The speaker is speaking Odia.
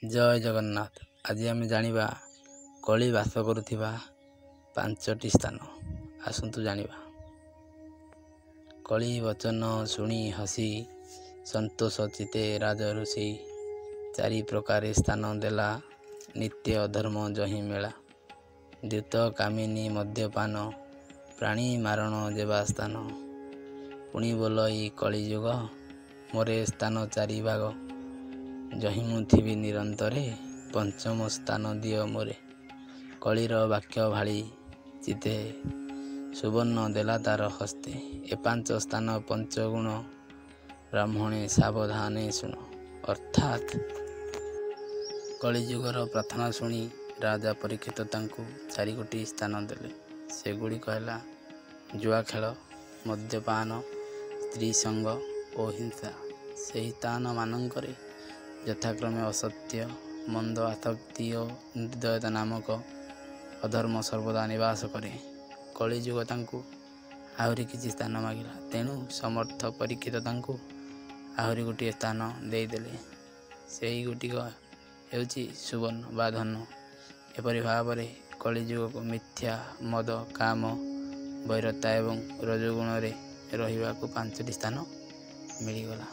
ଜୟ ଜଗନ୍ନାଥ। ଆଜି ଆମେ ଜାଣିବା କଳି ବାସ କରୁଥିବା 5ଟି ସ୍ଥାନ। ଆସନ୍ତୁ ଜାଣିବା। କଳି ବଚନ ଶୁଣି ହସି ସନ୍ତୋଷ ଚିତେ ରାଜ ଋଷି। 4 ପ୍ରକାରେ ସ୍ଥାନ ଦେଲା ନିତ୍ୟ ଅଧର୍ମ ଜହିଁ ମେଳା। ଦ୍ୟୁତ କାମିନୀ ମଦ୍ୟପାନ ପ୍ରାଣୀ ମାରଣ ଯେବା ସ୍ଥାନ। ପୁଣି ବୋଲଇ କଳିଯୁଗ ମୋରେ ସ୍ଥାନ 4 ଭାଗ। ଜହିଁ ମୁଁ ଥିବି ନିରନ୍ତରେ ପଞ୍ଚମ ସ୍ଥାନ ଦିଅ ମୋରେ। କଳିର ବାକ୍ୟ ଭାଳି ଚିତେ ସୁବର୍ଣ୍ଣ ଦେଲା ତାର ହସ୍ତେ। ଏ 5 ସ୍ଥାନ ପଞ୍ଚଗୁଣ ବ୍ରାହ୍ମଣେ ସାବଧାନେ ଶୁଣ। ଅର୍ଥାତ୍ କଳିଯୁଗର ପ୍ରାର୍ଥନା ଶୁଣି ରାଜା ପରୀକ୍ଷିତ ତାଙ୍କୁ 4ଗୋଟି ସ୍ଥାନ ଦେଲେ। ସେଗୁଡ଼ିକ ହେଲା ଜୁଆ ଖେଳ, ମଦ୍ୟପାନ, ସ୍ତ୍ରୀ ସଙ୍ଗ ଓ ହିଂସା। ସେହି ସ୍ଥାନ ମାନଙ୍କରେ ଯଥାକ୍ରମେ ଅସତ୍ୟ, ମନ୍ଦ, ଆସକ୍ତି ଓ ନିର୍ଦ୍ଦୟତା ନାମକ ଅଧର୍ମ ସର୍ବଦା ନିବାସ କରେ। କଳିଯୁଗ ତାଙ୍କୁ ଆହୁରି କିଛି ସ୍ଥାନ ମାଗିଲା। ତେଣୁ ସମର୍ଥ ପରୀକ୍ଷିତ ତାଙ୍କୁ ଆହୁରି ଗୋଟିଏ ସ୍ଥାନ ଦେଇଦେଲେ। ସେହି ଗୋଟିକ ହେଉଛି ସୁବର୍ଣ୍ଣ ବା ଧନ। ଏପରି ଭାବରେ କଳିଯୁଗକୁ ମିଥ୍ୟା, ମଦ, କାମ, ବୈରତା ଏବଂ ରଜୋଗୁଣରେ ରହିବାକୁ 5ଟି ସ୍ଥାନ ମିଳିଗଲା।